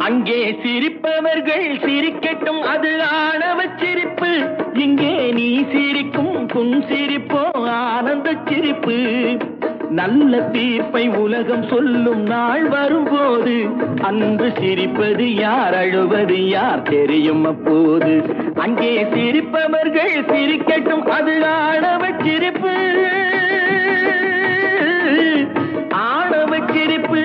அங்கே சிரிப்பவர்கள் சிரிக்கட்டும், அது ஆணவ சிரிப்பு. இங்கே நீ சிரிக்கும் புன் சிரிப்போ ஆனந்த சிரிப்பு. நல்ல தீர்ப்பை உலகம் சொல்லும் நாள் வரும்போது அன்று சிரிப்பது யார், அழுவது யார் தெரியும் அப்போது. அங்கே சிரிப்பவர்கள் சிரிக்கட்டும், அது ஆணவ சிரிப்பு, ஆணவ சிரிப்பு.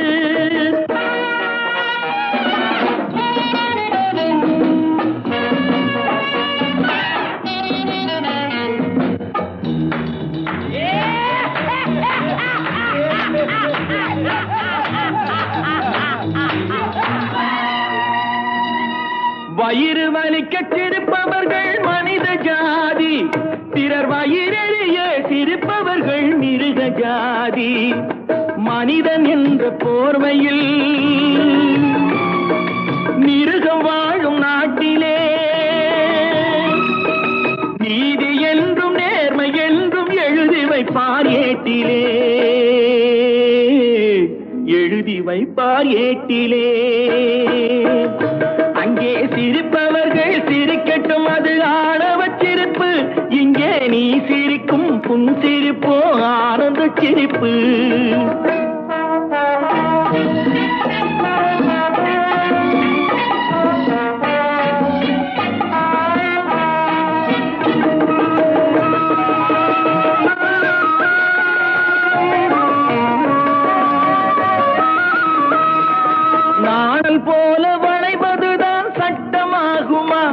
வயிறு வலிக்க சிரிப்பவர்கள் மனித ஜாதி, பிறர் வயிறெறிய சிரிப்பவர்கள் மிருக ஜாதி. மனிதன் என்ற போர்வையில் மிருகம் வாழும் நாட்டிலே நீதி என்றும் நேர்மை என்றும் எழுதி வைப்பார் ஏட்டிலே, எழுதி வைப்பார் ஏட்டிலே. அங்கே சிரிப்பவர்கள் சிரிக்கட்டும், அது ஆணவ சிரிப்பு. இங்கே நீ சிரிக்கும் புன் சிரிப்போ ஆனந்த சிரிப்பு. நாடல் போல வளைவதுதான் சட்டமாகுமா?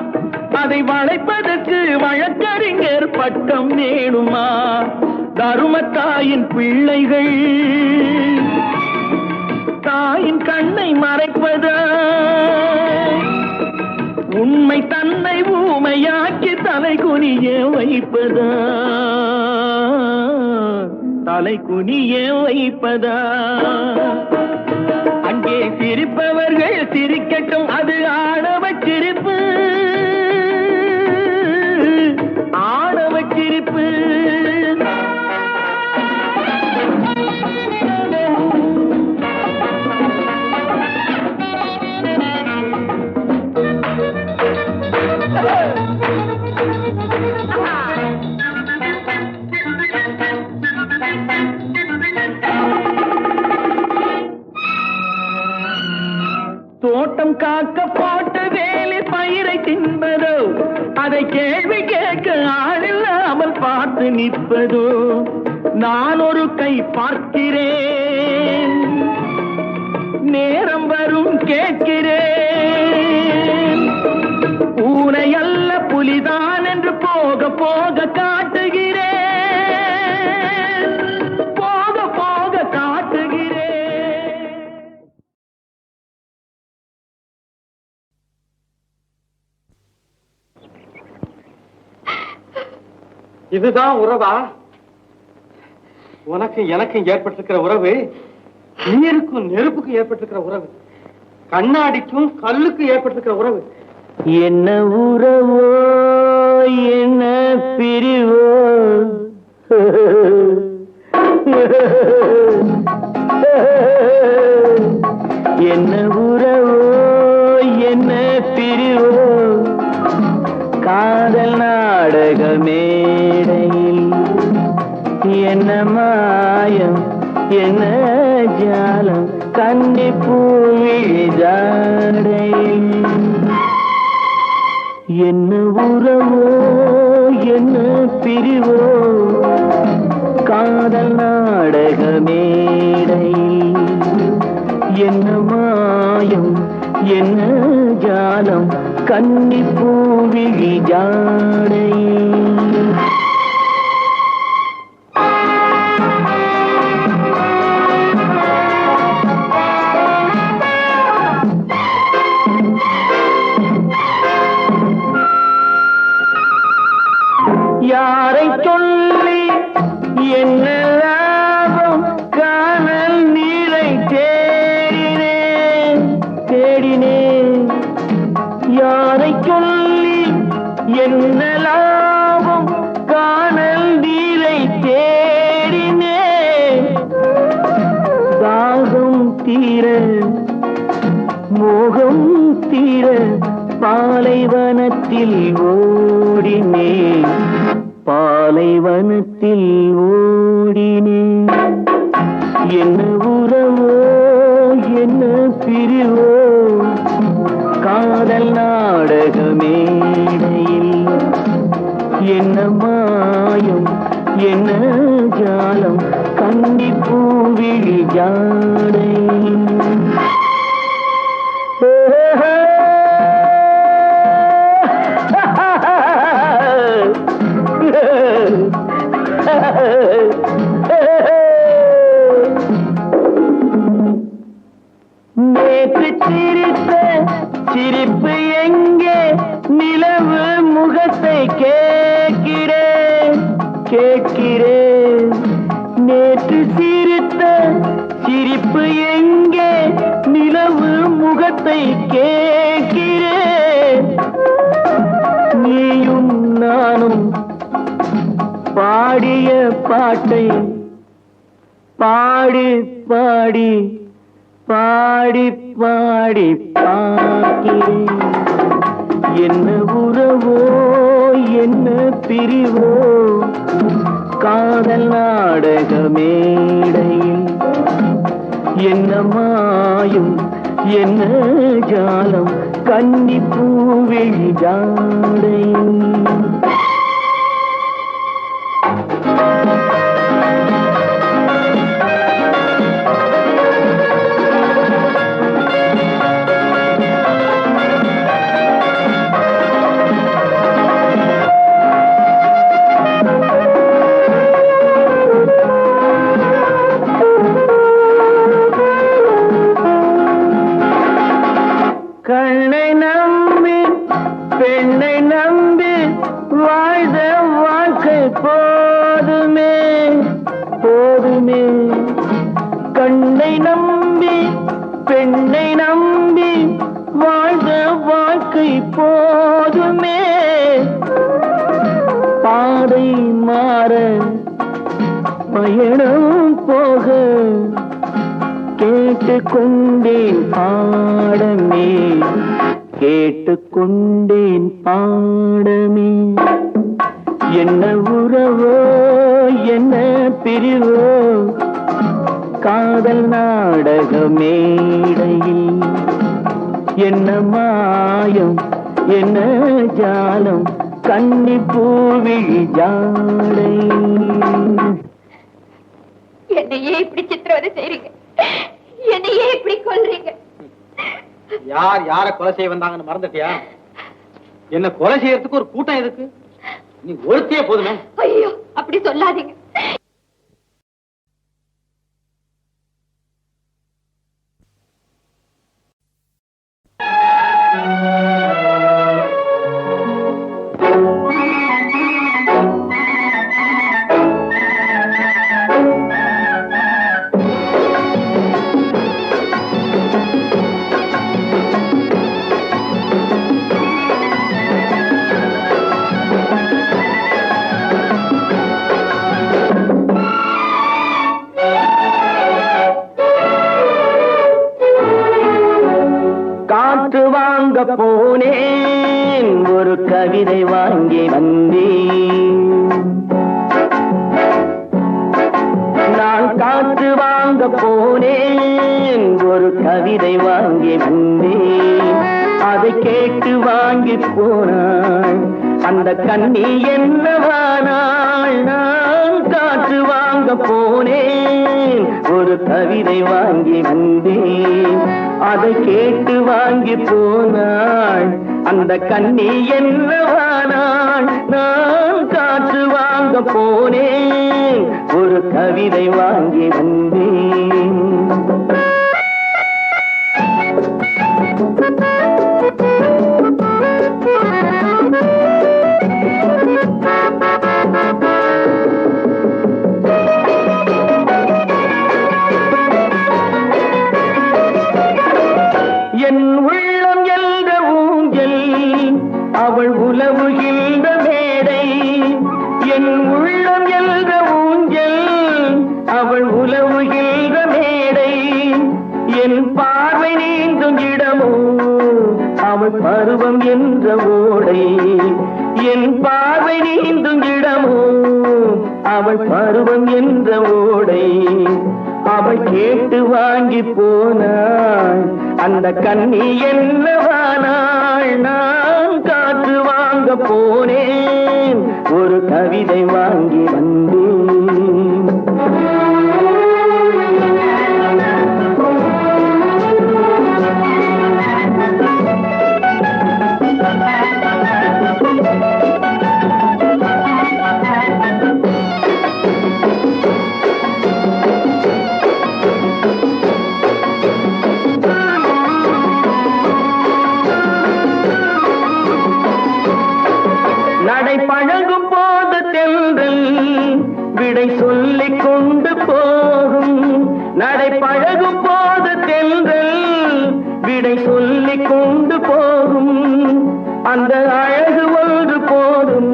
அதை வளைப்பதற்கு வழக்கறிஞர் பட்டம் வேணுமா? தருமத்தாயின் பிள்ளைகள் தாயின் கண்ணை மறைப்பதா? உண்மை தன்னை ஊமையாக்கி தலை குனிய வைப்பதா? தலை குனிய வைப்பதா? அங்கே சிரிப்பவர்கள் சிரிக்கட்டும், அது ஆணவ சிரிப்பு, ஆணவ சிரிப்பு. தோட்டம் காக்க போட்ட வேலி பயிரை தின்பதோ, அதை கேள்வி கேட்க ஆளில்லாமல் பார்த்து நிற்பதோ? நான் ஒரு கை பார்க்கிறேன், நேரம் வரும் கேட்கிறேன். பூனை அல்ல புலிதான் என்று போக போக காட்டுகிறேன், போக போக காட்டுகிறேன். இதுதான் உறவா? உனக்கு எனக்கும் ஏற்பட்டிருக்கிற உறவு நீருக்கும் நெருப்புக்கும் ஏற்பட்டிருக்கிற உறவு, கண்ணாடிக்கும் கல்லுக்கு ஏற்பட்டிருக்கிற உறவு. என்ன உறவோ என்ன பிரிவோ, என்ன உறவோ என்ன பிரிவோ, காதல் நாடக மேடையில் என்ன மாயம் என்ன ஜாலம், கன்னி பூவிழி ஜாடையில். என்ன உறவோ என்ன பிரிவோ, காதல் நாடக மேடையில் என்ன மாயம் என்ன ஜாலம், கன்னி பூவிழி ஜாடையில். யாரை சொல்லி என்ன லாபம், காணல் நீரை தேடினேன் தேடினேன். யாரை சொல்லி என்ன லாபம், காணல் நீரை தேடினேன். தாகம் தீர மோகம் தீர பாலைவனத்தில் ஓடினேன், பாலைவனத்தில் ஓடினேன். என்ன உறவோ என்ன பிரிவோ காதல் நாடக மேடையில், என்ன மாயம் என்ன ஜாலம் கன்னி பூவிழி ஜாடை. நேற்று சிரித்த சிரிப்பு எங்கே, நிலவு முகத்தை கேட்கிறேன் கேட்கிறேன். நேற்று சிரித்த சிரிப்பு எங்கே, நிலவு முகத்தை கேட்கிறேன். நீயும் நானும் பாடிய பாட்டை பாடி பாடி பாடி பாடி பார்க்கிறேன். என்ன உறவோ என்ன பிரிவோ காதல் நாடக மேடையில், என்ன மாயும் என்ன ஜாலம் கன்னி பூவிழி ஜாடை. கண்ணை நம்பி பெண்ணை நம்பி வாழ்ந்த வாழ்க்கை போதுமே போதுமே. கண்ணை நம்பி பெண்ணை நம்பி வாழ்ந்த வாழ்க்கை போதுமே. பாதை மாற பயணம் போக கேட்டுக்கொண்டேன் பாடமே கேட்டுக்கொண்டேன் பாடமே. என்ன உறவோ என்ன பிரிவோ காதல் நாடக மேடையில், என்ன மாயம் என்ன ஜாலம் கன்னி பூவிழி ஜாடை. என்னையே இப்படி சித்திரவதை செய்றீங்க, என்னையே இப்படி கொல்றீங்க. யார் யார கொலை செய்ய வந்தாங்கன்னு மறந்துட்டியா? என்ன கொலை செய்யறதுக்கு ஒரு கூட்டம் எதுக்கு? நீ ஒருத்தியே போதுமே. ஐயோ அப்படி சொல்லாதீங்க. போனேன் ஒரு கவிதை வாங்கி வந்தேன். நான் காற்று வாங்க போனேன் ஒரு கவிதை வாங்கி வந்தேன். அதை கேட்டு வாங்கி போனாள் அந்த கண்ணி என்னவானாள். நான் காற்று வாங்க போனேன் ஒரு கவிதை வாங்கி வந்தேன். அதை கேட்டு வாங்கி போனாள் அந்த கண்ணி என்னவானாள். நான் காற்று வாங்க போனேன் ஒரு கவிதை வாங்கி வந்தேன். என் உள்ளம் என்ற ஊஞ்சல் அவள் உலவுகின்ற மேடை. என் உள்ளம் என்ற ஊஞ்சல் அவள் உலவுகின்ற மேடை. என் பார்வை நீந்தும் இடமோ பருவம் என்ற ஓடை என் பார்வை நீந்தும் இடமோ அவள் பருவம் என்ற ஓடை அவள் கேட்டு வாங்கி போனாள் அந்த கண்ணி என்னவானாள் நான் காற்று வாங்க போனேன் ஒரு கவிதை வாங்கி வந்தேன் பழகும் போது தென்றல் விடை சொல்லிக் கொண்டு போகும் நடை பழகும் போது தென்றல் விடை சொல்லிக் கொண்டு போகும் அந்த அழகு ஒன்று போதும்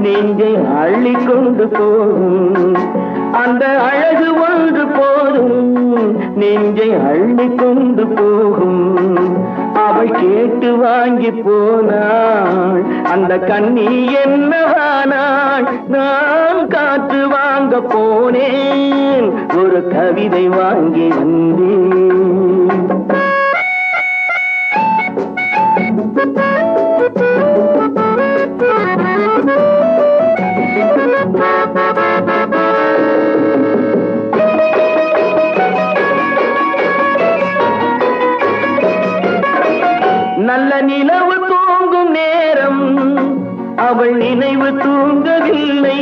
நெஞ்சை அள்ளிக் கொண்டு போகும் அந்த அழகு ஒன்று போதும் நெஞ்சை அள்ளிக் கொண்டு போகும் அவள் கேட்டு வாங்கி போனாள் அந்த கண்ணி என்னவானாள் நான் காற்று வாங்க போனேன் ஒரு கவிதை வாங்கி வந்தேன் நல்ல நிலவு தூங்கும் நேரம் அவள் நினைவு தூங்கவில்லை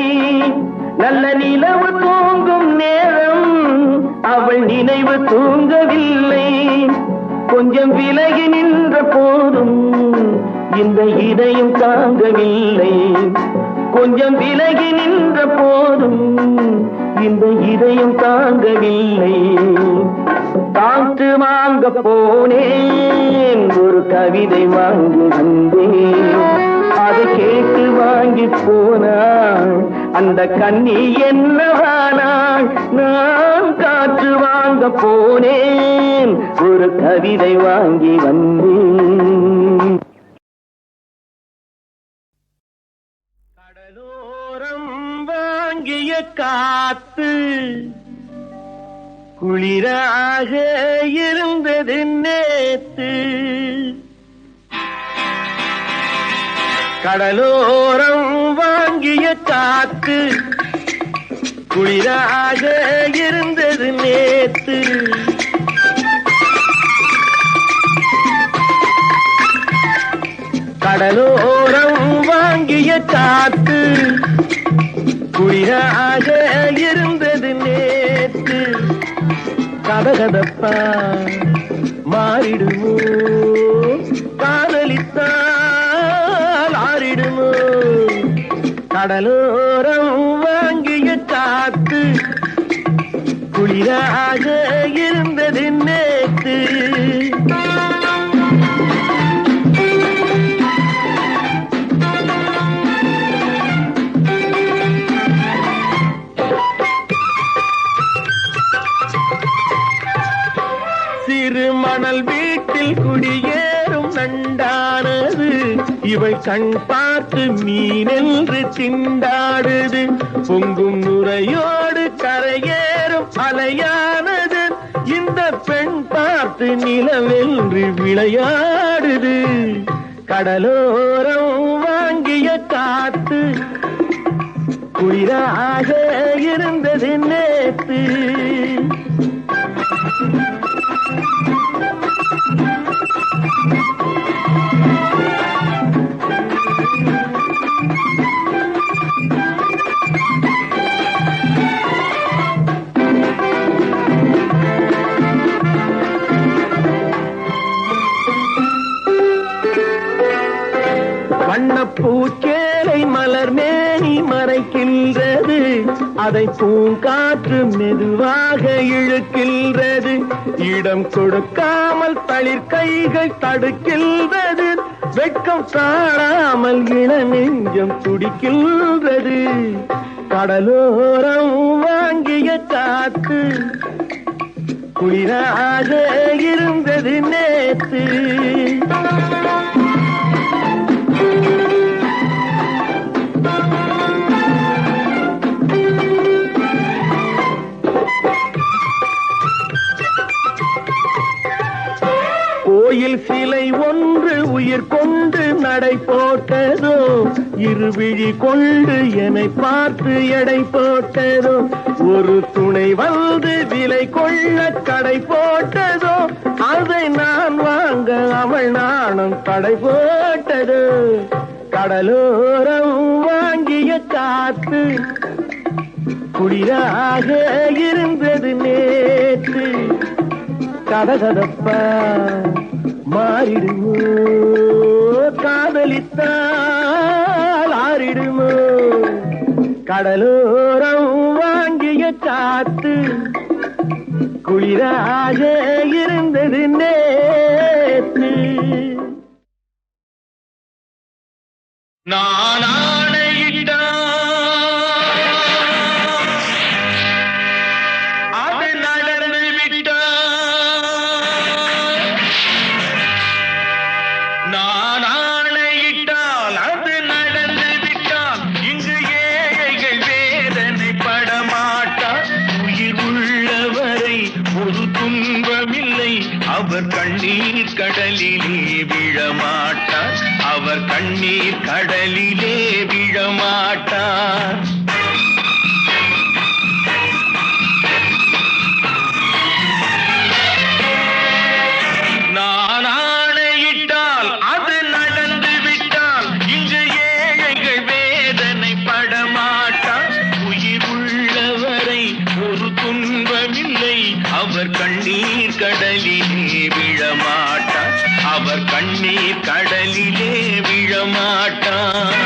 நல்ல நிலவு தூங்கும் நேரம் அவள் நினைவு தூங்கவில்லை கொஞ்சம் விலகி நின்ற போதும் இந்த இதயம் தாங்கவில்லை கொஞ்சம் விலகி நின்ற போதும் இந்த இதயம் தாங்கவில்லை காற்று வாங்க போனேன் ஒரு கவிதை வாங்கி வந்தேன் அதை கேட்டு வாங்கி போனாள் அந்த கண்ணி என்னவானாள் நான் காற்று வாங்க போனேன் ஒரு கவிதை வாங்கி வந்தேன் கடலோரம் வாங்கிய காத்து குளிராக இருந்தது நேத்து கடலோரம் வாங்கிய காத்து குளிராக இருந்தது நேத்து கடலோரம் வாங்கிய காத்து குளிராக இருந்தது நேத்து கதகதப்பா மாறிடுமோ காதலித்தால் ஆறிடுமோ கடலோரம் வாங்கிய காத்து குளிராக இருந்தது நேத்து மணல் வீட்டில் குடியேறும் நண்டானது இவள் கண் பார்த்து மீனென்று திண்டாடுது பொங்கும் நுரையோடு கரையேறும் அலையானது இந்த பெண் பார்த்து நிலவென்று விளையாடுது கடலோரம் வாங்கிய காத்து குளிராக இருந்தது நேத்து வண்ணப்பூச்சேலை மலர் மேனி மறைக்கின்றது அதை பூங்காற்று மெதுவாக இழுக்கின்றது இடம் கொடுக்காமல் தளிர் கைகள் தடுக்கின்றது வெட்கம் தாழாமல் இள நெஞ்சம் துடிக்கின்றது கடலோரம் வாங்கிய காத்து குளிராக இருந்தது நேத்து கோயில் சிலை ஒன்று உயிர் கொண்டு நடை போட்டதோ, இருவிழி கொண்டு என்னை பார்த்து எடை போட்டதோ, ஒரு துணை வந்து விலை கொள்ள கடை போட்டதோ, அதை நான் வாங்க அவள் நானும் தடை போட்டதோ. கடலோரம் வாங்கிய காத்து குளிராக இருந்தது நேற்று, கதகதப்பா மாறிடுமோ, காதலித்தால் ஆறிடுமோ. கடலோரம் வாங்கிய காத்து குளிராக இருந்தது நேற்று. நான் ஆணையிட்டால் அது நடந்து விட்டால், நான் ஆணையிட்டால் அது நடந்து விட்டால், இங்கு ஏழைகள் வேதனை படமாட்டார். உயிர் உள்ளவரை ஒரு துன்பமில்லை, அவர் கண்ணீர் கடலிலே விழமாட்டார், அவர் கண்ணீர் கடலிலே விழமாட்டார். நான் ஆணையிட்டால் அது நடந்து விட்டால், இங்கு ஏழைகள் வேதனை படமாட்டார். உயிர் உள்ளவரை ஒரு துன்பமில்லை, அவர் கண்ணீர் கடலிலே விழமாட்டார், அவர் கண்ணீர் கடலிலே விழமாட்டார்.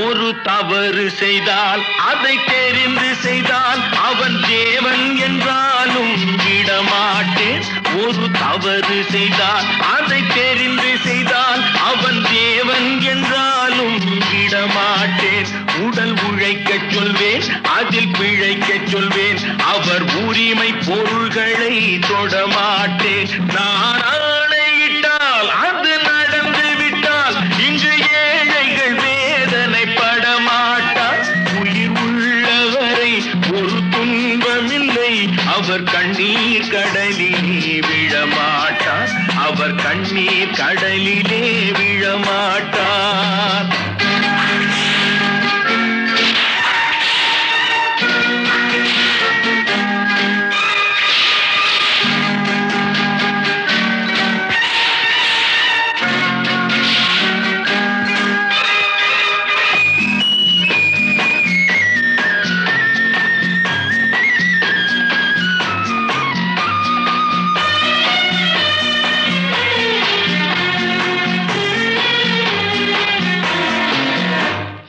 ஒரு தவறு செய்தால் அதை தெரிந்து செய்தால் அவன் தேவன் என்றாலும் விடமாட்டேன். ஒரு தவறு செய்தால் அதை தெரிந்து செய்தால் அவன் தேவன் என்றாலும் விடமாட்டேன். உடல் உழைக்கச் சொல்வேன், அதில் பிழைக்கச் சொல்வேன், அவர் உரிமை பொருள்களை தொடமாட்டேன். நான் ஆணையிட்டால் அது நடந்து விட்டால், இங்கு ஏழைகள் வேதனை படமாட்டார். உயிர் உள்ளவரை ஒரு துன்பமில்லை, அவர் கண்ணீர் கடலிலே விழமாட்டார், அவர் கண்ணீர் கடலிலே விழமாட்டார்.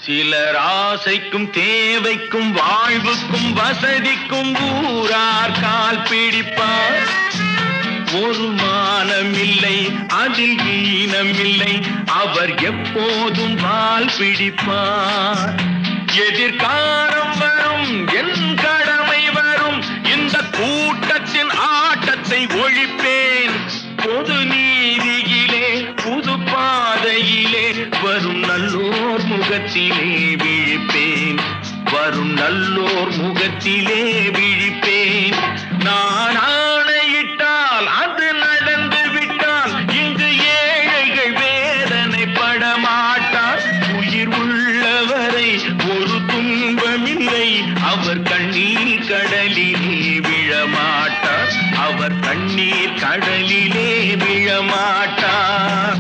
சிலர் ஆசைக்கும் தேவைக்கும் வாழ்வுக்கும் வசதிக்கும் ஊரார் கால் பிடிப்பார். ஒரு மானமில்லை, அதில் ஈனமில்லை, அவர் எப்போதும் வால் பிடிப்பார். எதிர்காலம் வரும், என் கடமை வரும், இந்த கூட்டத்தின் ஆட்டத்தை ஒழிப்பேன். பொது நீதியிலே புது பாதையிலே வரும் நல்லோர் முகத்திலே விழிப்பேன், வரும் நல்லோர் முகத்திலே விழிப்பேன். நான் ஆணையிட்டால் அது நடந்து விட்டால், இங்கு ஏழைகள் வேதனை படமாட்டார். உயிர் உள்ளவரை ஒரு துன்பமில்லை, அவர் கண்ணீர் கடலிலே விழமாட்டார், அவர் கண்ணீர் கடலிலே விழமாட்டார்.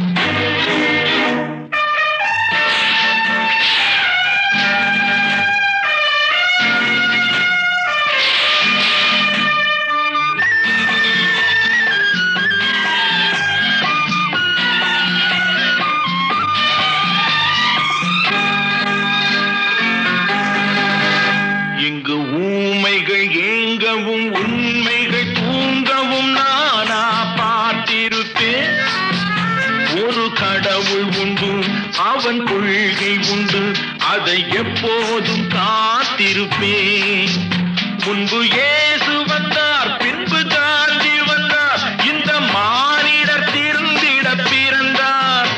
இங்கு ஊமைகள் ஏங்கவும் உண்மைகள் தூங்கவும் நானா பார்த்திருப்பேன். ஒரு கடவுள் உண்டு, அவன் கொள்கை உண்டு, அதை எப்போதும் காத்திருப்பேன். முன்பு இயேசு வந்தார், பின்பு காந்தி வந்தார், இந்த மானிடர் திருந்திட பிறந்தார்.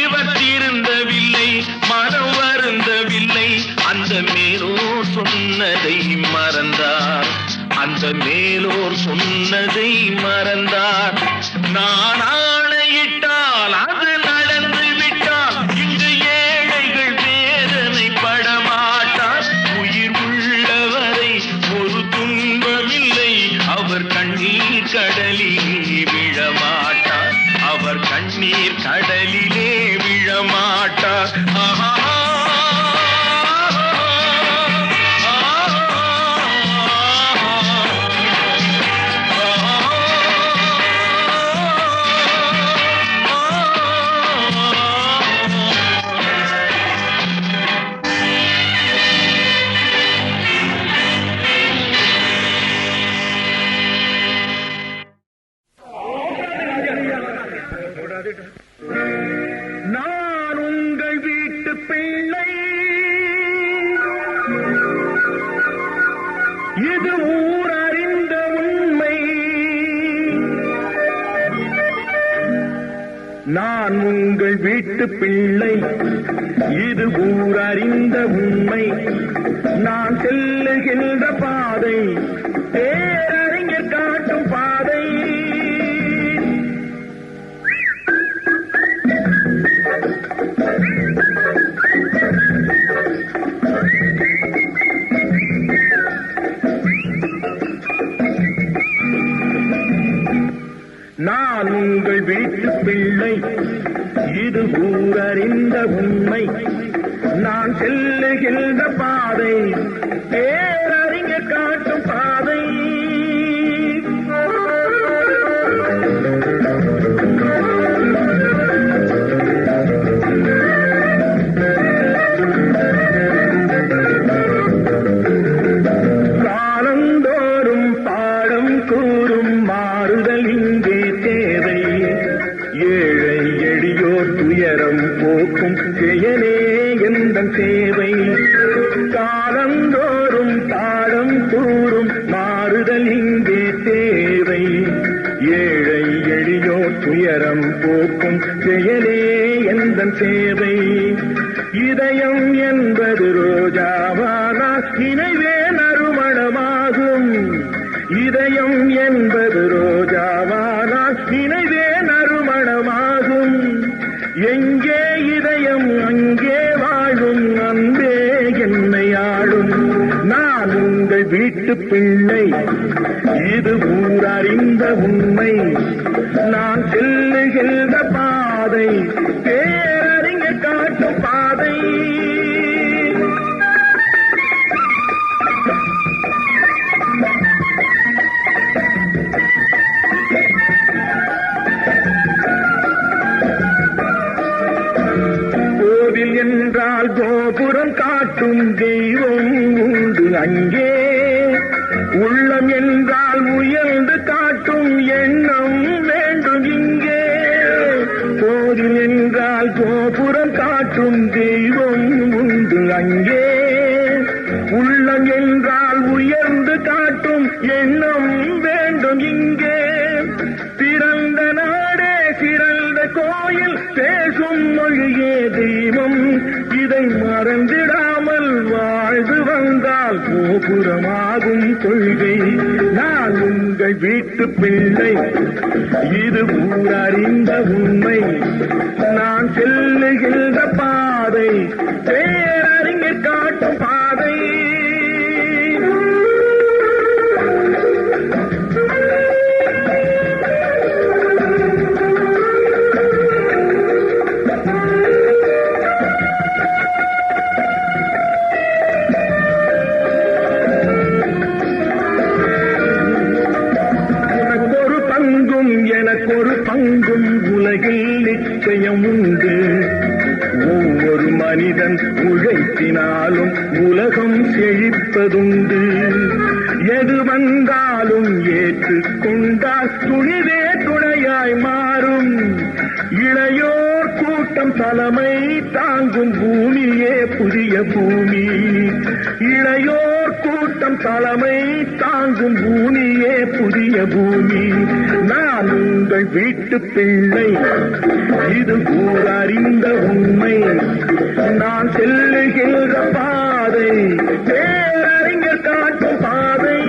இவர் திருந்தவில்லை, மனம் வருந்தவில்லை, அந்த மேலோர் சொன்னதை மேலோர் சொன்னதை மறந்தார். நான் ஆணையிட்டால் அது நடந்து விட்டால் இங்கு ஏழைகள் வேதனை படமாட்டார். உயிர் உள்ளவரை ஒரு துன்பமில்லை, அவர் கண்ணீர் கடலிலே விழமாட்டார். அவர் கண்ணீர் கடலிலே விழமாட்டார். ஆஹா நான் உங்கள் வீட்டு பிள்ளை, இது ஊர் அறிந்த உண்மை. நான் உங்கள் வீட்டு பிள்ளை, இது ஊர் அறிந்த உண்மை. நான் செல்லுகின்ற பாதை பேரறிஞர் காட்டும் பாதை. நான் உங்கள் வீட்டு பிள்ளை, இது ஊரறிந்த உண்மை. நான் செல்லுகின்ற பாதை பேரறிஞர் காட்டும் பாதை. காலந்தோறும் பாடம் கூறும் மாறுதல் இங்கே தேவை. ஏழை எளியோர் துயரம் போக்கும் செயலே எந்தன் சேவை. காலந்தோறும் பாடம் கூறும் மாறுதல் இங்கே தேவை. ஏழை எளியோர் துயரம் போக்கும் செயலே எந்தன் சேவை. இதயம் என்பது ரோஜாவானால் நினைவே நறுமணமாகும். இதயம் என்பது ரோஜாவானால் நினைவே நறுமணமாகும். எங்கே இதயம் அங்கே வாழும் அன்பே என்னை ஆளும். நான் உங்கள் வீட்டு பிள்ளை, இது ஊரறிந்த உண்மை. நான் செல்லுகின்ற பாதை பேரறிஞர் காட்டும் பாதை. கோவில் என்றால் கோபுரம் காட்டும் தெய்வம் உண்டு அங்கே. உள்ளம் என்றால் உயர்ந்து காட்டும் எண்ணம் வேண்டும் இங்கே. கோவில் என்றால் கோபுரம் காட்டும் தெய்வம் உண்டு அங்கே. உள்ளம் என்றால் உயர்ந்து காட்டும் எண்ணம் வேண்டும் இங்கே. பிறந்த நாடே சிறந்த கோயில், பேசும் மொழியே தெய்வம். இதை மறந்திடாமல் வாழ்ந்து வந்தால் கோபுரமாகும் கொள்கை. நான் உங்கள் வீட்டு பிள்ளை, இது ஊரறிந்த உண்மை. நான் செல்லுகின்ற பாதை பேரறிஞர் காட்டும் பாதை. எனக்கொரு பங்கும் உலகில் நிச்சயம் உண்டு. ஒவ்வொரு மனிதன் உழைப்பினாலும் உலகம் செழிப்பதுண்டு. எது வந்தாலும் ஏற்றுக்கொண்டால் துணிவே துணையாய் மாறும். இளையோர் கூட்டம் தலைமை தாங்கும் பூமியே புதிய பூமி. இளையோர் கூட்டம் தலைமை தாங்கும் பூமியே புதிய பூமி. நான் உங்கள் வீட்டு பிள்ளை, இது ஊரறிந்த உண்மை. நான் செல்லுகின்ற பாதை பேரறிஞர் காட்டும் பாதை.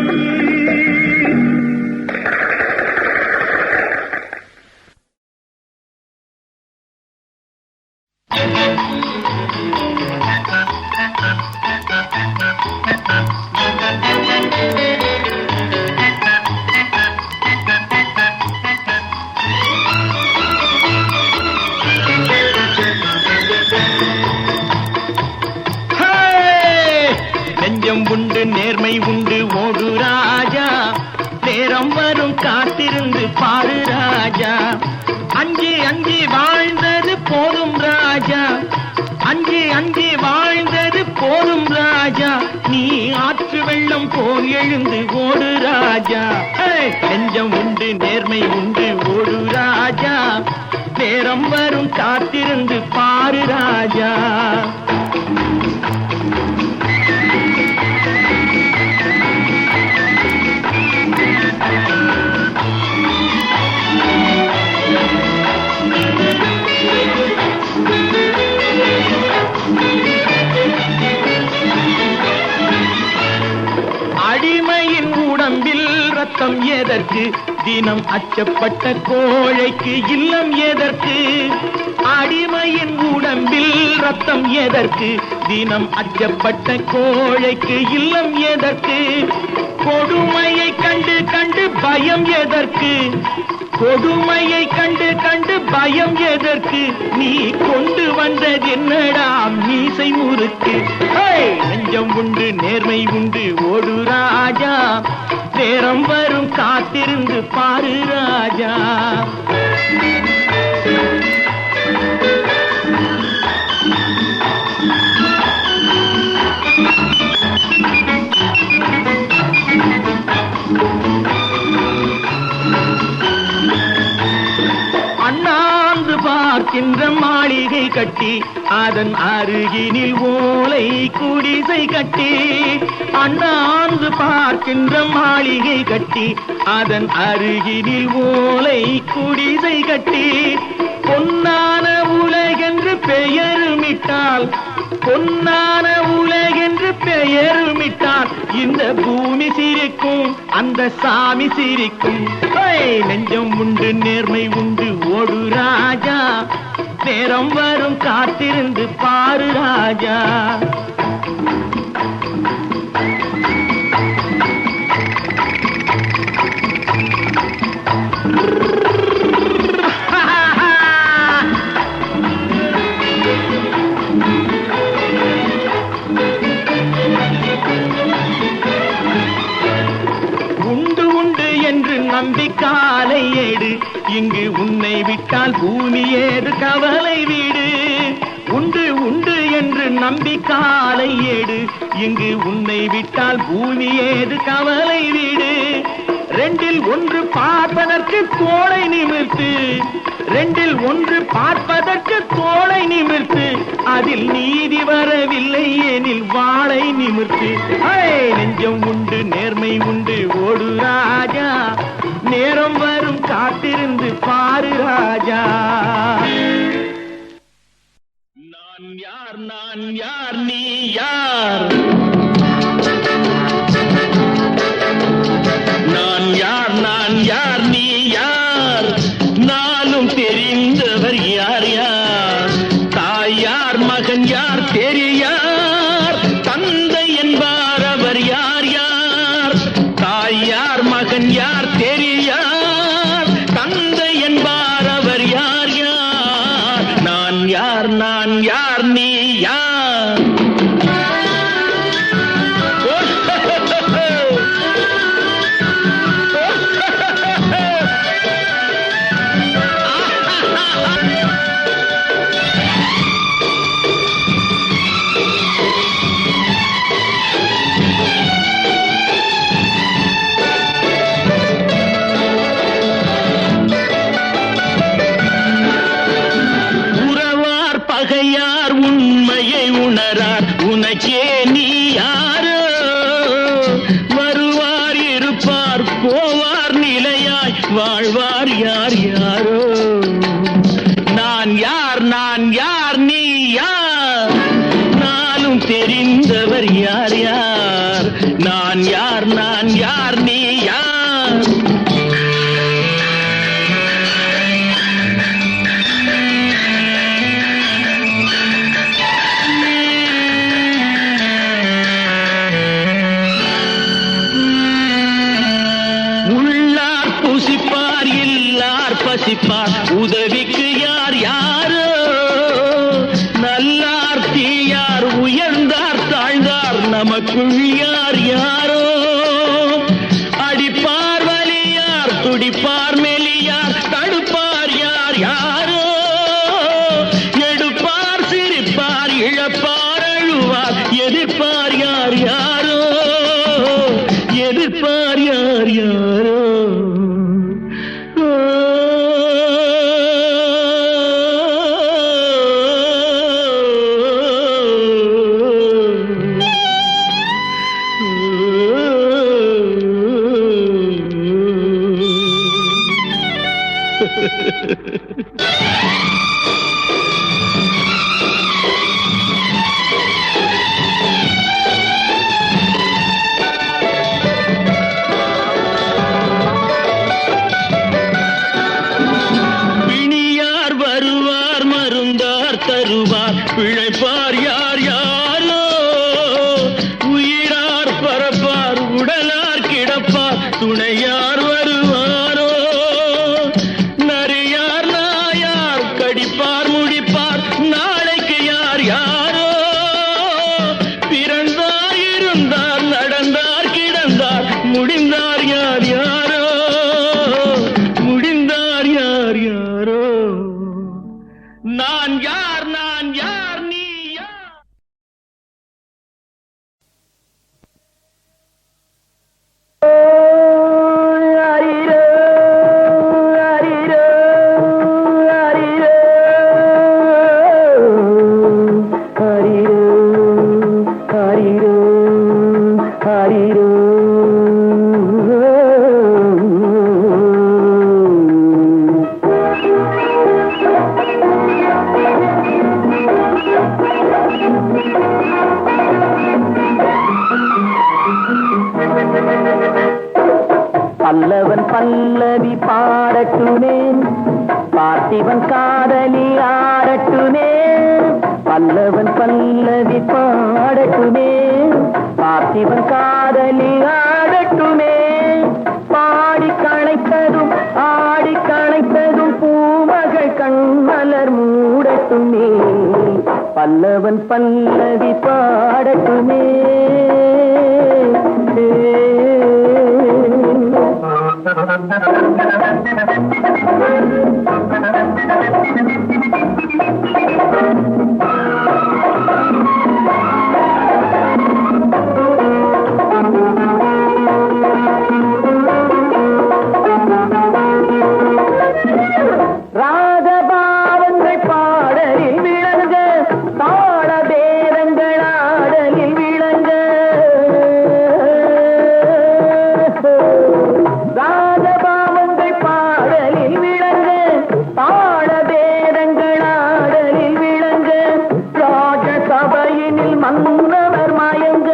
நெஞ்சம் உண்டு நேர்மை உண்டு ஓடு ராஜா, நேரம் வரும் காத்திருந்து பாரு ராஜா. அஞ்சி அஞ்சி வாழ்ந்தது போதும் ராஜா, அஞ்சி அஞ்சி வாழ்ந்தது போதும் ராஜா, நீ ஆற்று வெள்ளம் போல் எழுந்து ஓடு ராஜா. நெஞ்சம் உண்டு நேர்மை உண்டு ஓடு ராஜா, நேரம் வரும் காத்திருந்து பாரு ராஜா. அடிமையின் உடம்பில் ரத்தம் எதற்கு, தினம் அச்சப்பட்ட கோழைக்கு இல்லம் எதற்கு. அடிமையின் உடம்பில் ரத்தம் எதற்கு, தினம் அச்சப்பட்ட கோழைக்கு இல்லம் எதற்கு. கொடுமையை கண்டு கண்டு பயம் எதற்கு, கொடுமையை கண்டு கண்டு பயம் எதற்கு. நீ கொண்டு வந்தது என்னடா மீசை முறுக்கு. நெஞ்சம் உண்டு நேர்மை உண்டு ஓடு ராஜா, நேரம் வரும் காத்திருந்து பாரு ராஜா. அண்ணாந்து பார்க்கின்ற மாளிகை கட்டி, அதன் அருகினில் ஓலை குடிசை கட்டி. அண்ணாந்து பார்க்கின்ற மாளிகை கட்டி, அதன் அருகினில் ஓலை குடிசை கட்டி. பொன்னான உலகென்று பெயருமிட்டால், பொன்னான உலகென்று பெயருமிட்டால், இந்த பூமி சிரிக்கும் அந்த சாமி சிரிக்கும். நெஞ்சம் உண்டு நேர்மை உண்டு ஓடு ராஜா, நேரம் வரும் காத்திருந்து பாரு ராஜா. உண்டு உண்டு என்று நம்பி காலை ஏடு, இங்கு உன்னை விட்டால் பூமி ஏது கவலை வீடு. உண்டு உண்டு என்று நம்பி காலை ஏடு, இங்கு உன்னை விட்டால் பூமி ஏது கவலை வீடு. ரெண்டில் ஒன்று பார்ப்பதற்கு தோளை நிமிர்த்து, ரெண்டில் ஒன்று பார்ப்பதற்கு தோளை நிமிர்த்து, அதில் நீதி வரவில்லை எனில் வாளை நிமிர்த்து. நெஞ்சம் உண்டு நேர்மை உண்டு ஓடு ராஜா, நேரம் வரும் காத்திருந்து பாரு ராஜா. நான் யார் நான் யார் நீ யார், நான் யார் நான் யார் நீ யார், நானும் தெரிந்தவர் யார் யார். தாய் யார் மகன் யார் தெரியார், தந்தை என்பார் அவர் யார் யார். தாய் யார் மகன் யார் தெரியார், தந்தை என்பார் அவர் யார் யார். நான் யார் நீ யார். பகையார் உண்மையை உணரார், உனக்கே நீ யாரோ. வருவார் இருப்பார் போவார் நிலையாய் வாழ்வார் யார் யாரோ. நான் யார் நீ யார், நானும் தெரிந்தவர் யார் யார். நான் யார் நீ யார். பசிப்பார் உதவிக்கு யார் யாரோ. நல்லார் தீயார் உயர்ந்தார் தாழ்ந்தார் நமக்குள் யார் யாரோ அடிப்பார் வலியார் துடிப்பார் மெலியார் தடுப்பார் யார் யாரோ எடுப்பார் சிரிப்பார் இழப்பார் அழுவார் எதிர்ப்பார் யார் யாரோ எதிர்ப்பார் யார் யாரோ பிணியார் வருவார் மருந்தார் தருவார் பிழைப்பார் யார் யாரோ உயிரார் பரப்பார் உடலார் கிடப்பார் துணையார் வருவாரோ நரியார் நாயார் கடிப்பார் முடிப்பார் நாளைக்கு யார் யாரோ பிறந்தார் இருந்தார் நடந்தார் கிடந்தார் முடிந்தார் யார் யாரோ முடிந்தார் யார் யாரோ நான் யார் நீ யார் பல்லவன் பல்லவி பாடட்டுமே பார்த்திவன் காதலி ஆடட்டுமே பல்லவன் பல்லவி பாடட்டுமே பார்த்திவன் காதலி ஆடட்டுமே பாடி களைத்ததும் ஆடி களைத்ததும் பூமகள் கண்மலர் மூடட்டுமே பல்லவன் பல்லவி பாடட்டுமே ராகபாவங்கள் பாடலில் விளங்க தாள பேரங்கள் ஆடலில் விளங்க ராகபாவங்கள் பாடலில் விளங்க தாள பேரங்கள் ஆடலில் விளங்க ராஜசபையினில் மன்னவர் மயங்க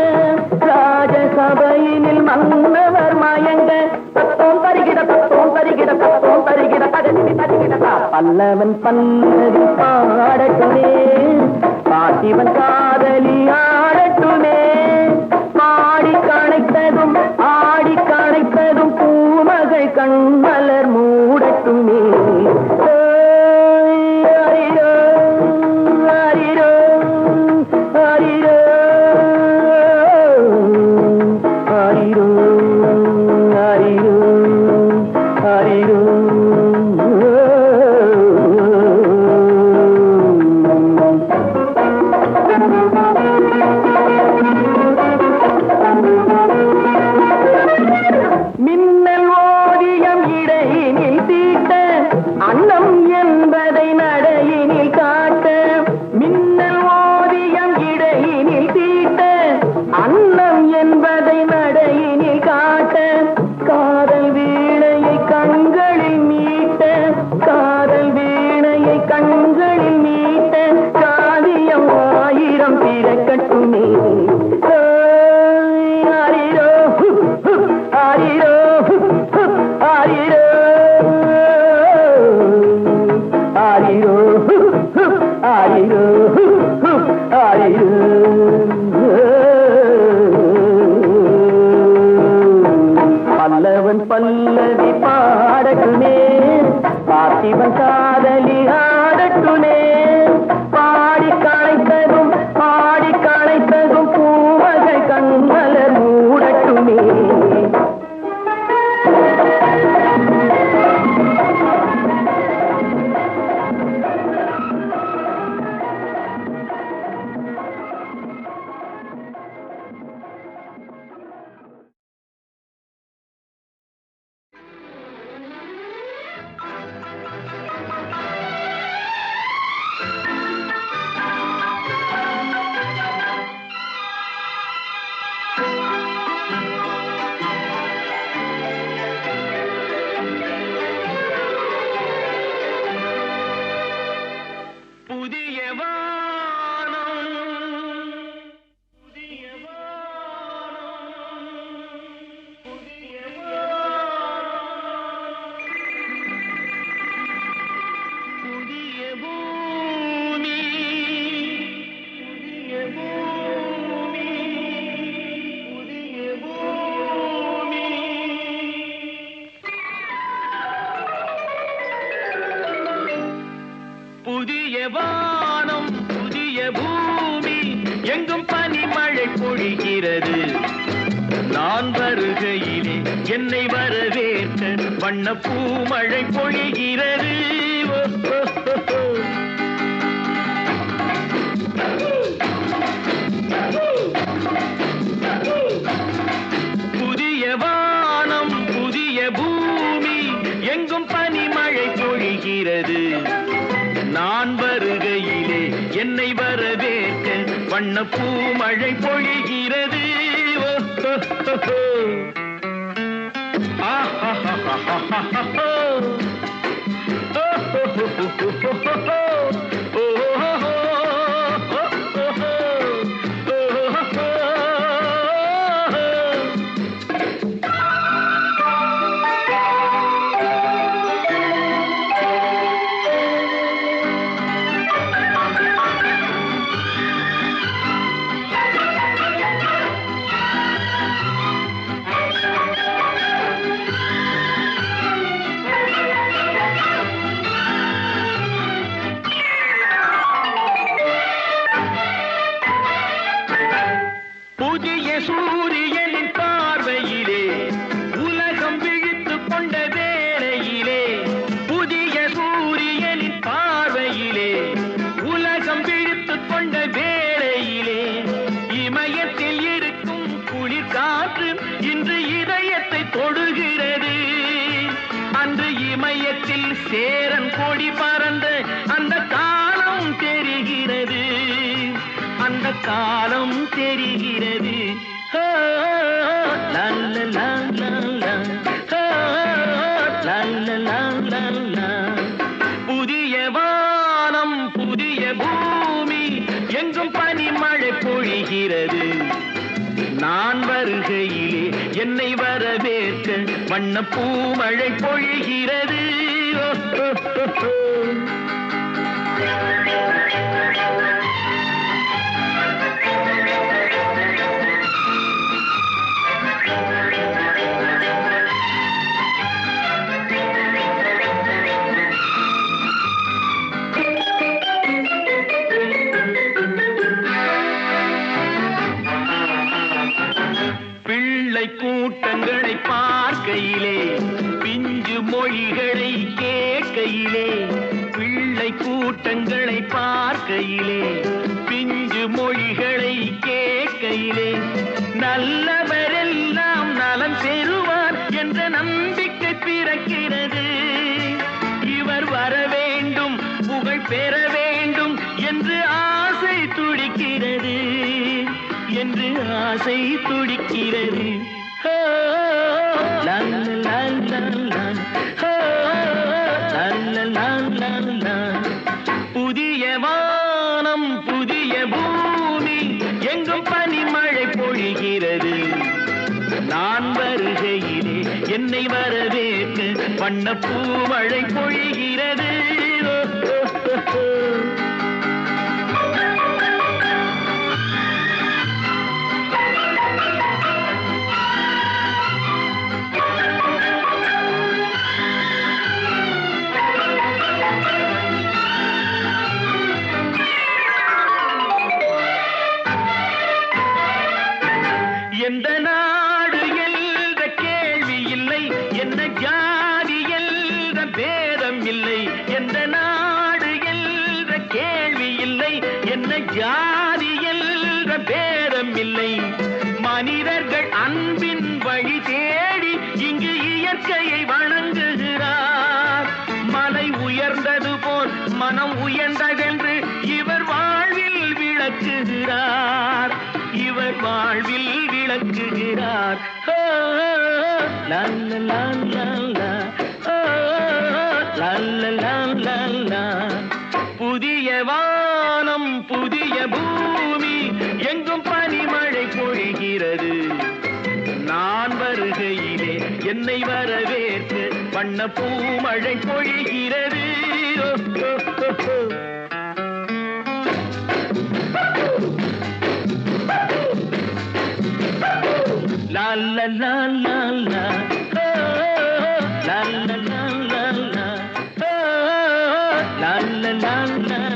ராஜசபையினில் மன்னவர் மயங்க தத்தோம் தருகிட தத்தோம் தருகிட தத்தோம் தருகிட தகதினி தருகிட பல்லவன் பல்லவி பாடட்டுமே பார்த்திவன் காதலி ஆடட்டுமே பாடி கணைத்ததும் ஆடி கணைத்ததும் பூமகள் கண்மலர் மூடட்டுமே ஹரிரோ ஹரிரோ ஹரிரோ ஹரிரோ ஹரிரோ ஹரிரோ வானம் புதிய பூமி எங்கும் பனிமழை பொழிகிறது நான் வருகையிலே என்னை வரவேற்க வண்ண பூமழை பொழிகிறது புதிய வானம் புதிய பூமி எங்கும் பனிமழை பொழிகிறது நான் வருகையிலே என்னை வரவேற்க வண்ண பூமழை பொழிகிறது புதிய சூரியனின் பார்வையிலே உலகம் விழித்துக் கொண்ட வேளையிலே புதிய சூரியனின் பார்வையிலே உலகம் விழித்துக் கொண்ட வேளையிலே இமயத்தில் இருக்கும் குளிர் காற்று இன்று இதயத்தை தொடுகிறது அன்று இமயத்தில் சேரன் கொடி பறந்த அந்த காலம் தெரிகிறது அந்த காலம் தெரிகிறது புதிய வானம் புதிய பூமி எங்கும் பனிமழை பொழிகிறது நான் வருகையிலே என்னை வரவேற்க வண்ண பூமழை பொழிகிறது பிள்ளை கூட்டங்களை பார்க்கையிலே பிஞ்சு மொழிகளை கேட்கையிலே பிள்ளை கூட்டங்களை பார்க்கையிலே பிஞ்சு மொழிகளை கேட்கையிலே நல்லவரெல்லாம் நலம் பெறுவார் என்ற நம்பிக்கை பிறக்கிறது இவர் வர வேண்டும் புகழ் பெற வேண்டும் என்று ஆசை துடிக்கிறது என்று ஆசை துடிக்கிறது புதிய வானம் புதிய பூமி எங்கும் பனிமழை பொழிகிறது நான் வருகையிலே என்னை வரவேற்று வண்ண பூமழை பொழிகிறது எந்த நாடு என்ற கேள்வி இல்லை என்ன ஜாதி என்ற பேதம் இல்லை எந்த நாடு என்ற கேள்வி இல்லை என்ன ஜாதி என்ற பேதம் இல்லை மனிதர்கள் அன்பின் வழி தேடி இங்கு இயற்கையை வணங்குகிறார் மலை உயர்ந்தது போல் மனம் உயர்ந்ததென்று இவர் வாழ்வில் விளக்குகிறார் இவர் வாழ்வில் விளக்குகிறார் புதிய வானம் புதிய பூமி எங்கும் பனிமழை பொழிகிறது நான் வருகையிலே என்னை வரவேற்று வண்ண பூமழை பொழிகிறது la la la la la la la la la la la la la la